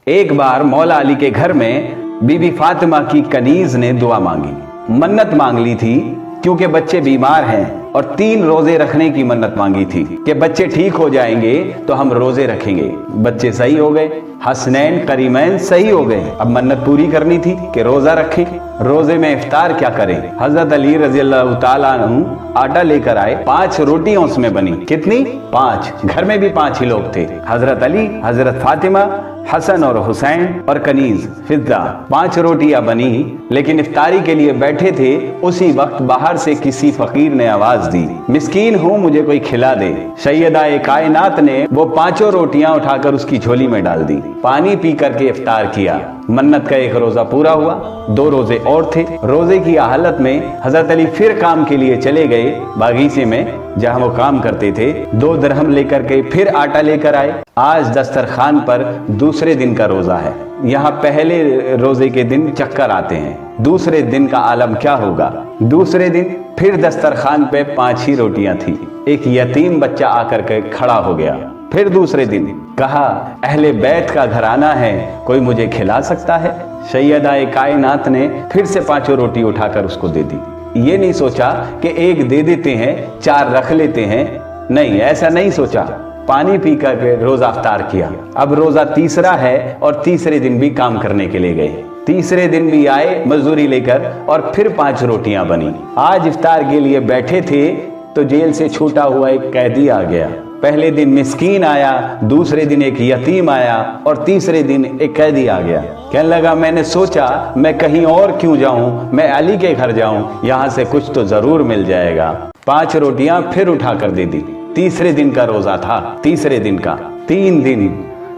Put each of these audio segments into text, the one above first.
ایک बार मौला अली के घर में बीबी फातिमा की कनीज ने दुआ मांगी, मन्नत मांग ली थी क्योंकि बच्चे बीमार हैं और 3 रोजे रखने की मन्नत मांगी थी कि बच्चे ठीक हो जाएंगे तो हम रोजे रखेंगे। बच्चे सही हो गए, हसनैन करीमैन सही हो गए। अब मन्नत पूरी करनी थी कि रोजा रखें। रोजे में इफ्तार क्या करें? हजरत अली रजी अल्लाह ताला अन्हु आटा लेकर आए, 5 रोटियां उसमें बनी। कितनी? 5। घर में भी 5 ही लोग थे, हजरत अली, हजरत फातिमा, हसन और हुसैन और कनीज फिजा। 5 रोटियां बनी, लेकिन इफ्तारी के लिए बैठे थे। उसी वक्त बाहर से किसी फकीर ने आवाज दी, मिस्कीन हूँ, मुझे कोई खिला दे। सैयदा कायनात ने वो 5 रोटियां उठाकर उसकी झोली में डाल दी, पानी पी करके इफ्तार किया। मन्नत का 1 रोजा पूरा हुआ। 2 रोजे और थे। रोजे की हालत में हजरत अली फिर काम के लिए चले गए बागीचे में जहां वो काम करते थे। 2 दरहम लेकर के फिर आटा लेकर आए। आज दस्तरखान पर दूसरे दिन का रोजा है। यहाँ पहले रोजे के दिन चक्कर आते हैं, दूसरे दिन का आलम क्या होगा? दूसरे दिन फिर दस्तरखान पे 5 ही रोटियां थी। एक यतीम बच्चा आकर के खड़ा हो गया। फिर दूसरे दिन कहा, अहले बैत का घराना है, कोई मुझे खिला सकता है? सैयदा कायनात ने फिर से 5 रोटी उठाकर उसको दे दी। ये नहीं सोचा कि 1 दे देते हैं, 4 रख लेते हैं, नहीं, ऐसा नहीं सोचा। पानी पी कर रोजा अफ्तार किया। अब रोजा तीसरा है और तीसरे दिन भी काम करने के लिए गए। तीसरे दिन भी आए मजदूरी लेकर और फिर 5 रोटियां बनी। आज इफ्तार के लिए बैठे थे तो जेल से छूटा हुआ एक कैदी आ गया। पहले दिन मिस्कीन आया, दूसरे दिन एक यतीम आया और तीसरे दिन एक कैदी आ गया। कहने लगा, मैंने सोचा मैं कहीं और क्यों जाऊं, मैं अली के घर जाऊं, यहां से कुछ तो जरूर मिल जाएगा। 5 रोटियां फिर उठाकर दे दी। तीसरे दिन का रोजा था, तीसरे दिन का। 3 दिन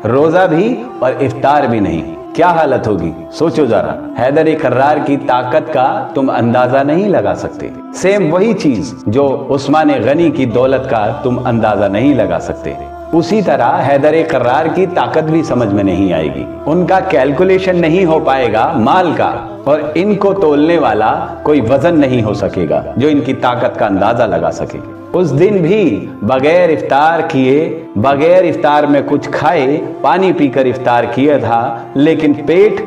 रोजा भी और इफ्तार भी नहीं। क्या हालत होगी सोचो जरा। हैदर कर्रार की ताकत का तुम अंदाजा नहीं लगा सकते। सेम वही चीज जो उस्मान गनी की दौलत का तुम अंदाजा नहीं लगा सकते, उसी तरह हैदर कर्रार की ताकत भी समझ में नहीं आएगी। उनका कैलकुलेशन नहीं हो पाएगा माल का, और इनको तोलने वाला कोई वजन नहीं हो सकेगा जो इनकी ताकत का अंदाजा लगा सके। उस दिन भी बगैर इफ्तार किए, बगैर इफ्तार में कुछ खाए, पानी पीकर इफ्तार किया था, लेकिन पेट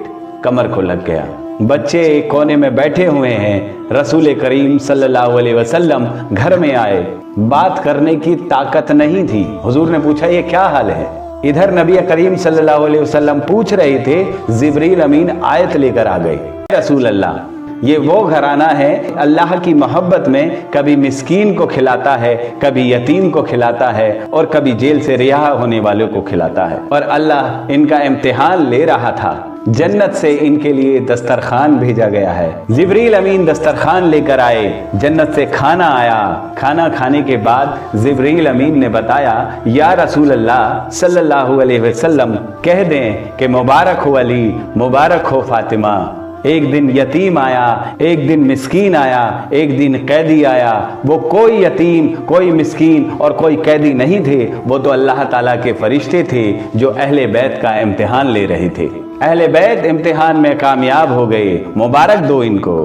कमर को लग गया। बच्चे एक कोने में बैठे हुए हैं। रसूल करीम सल्लल्लाहु अलैहि वसल्लम घर में आए। बात करने की ताकत नहीं थी। हुजूर ने पूछा, ये क्या हाल है? इधर नबी करीम सल्लल्लाहु अलैहि वसल्लम पूछ रहे थे, जिब्रील अमीन आयत लेकर आ गए, रसूल अल्लाह, ये वो घराना है अल्लाह की मोहब्बत में कभी मिस्कीन को खिलाता है, कभी यतीम को खिलाता है और कभी जेल से रिहा होने वालों को खिलाता है। और अल्लाह इनका इम्तिहान ले रहा था। जन्नत से इनके लिए दस्तरखान भेजा गया है। जिब्रील अमीन दस्तरखान लेकर आए, जन्नत से खाना आया। खाना खाने के बाद जिब्रील अमीन ने बताया, या रसूल अल्लाह सल्लल्लाहु अलैहि वसल्लम, कह दें कि मुबारक हो अली, मुबारक हो फातिमा। एक दिन यतीम आया, एक दिन मिस्कीन आया, एक दिन कैदी आया। वो कोई यतीम, कोई मिस्कीन और कोई कैदी नहीं थे, वो तो अल्लाह ताला के फरिश्ते थे जो अहले बैत का इम्तिहान ले रहे थे। अहले बैत इम्तिहान में कामयाब हो गए, मुबारक दो इनको।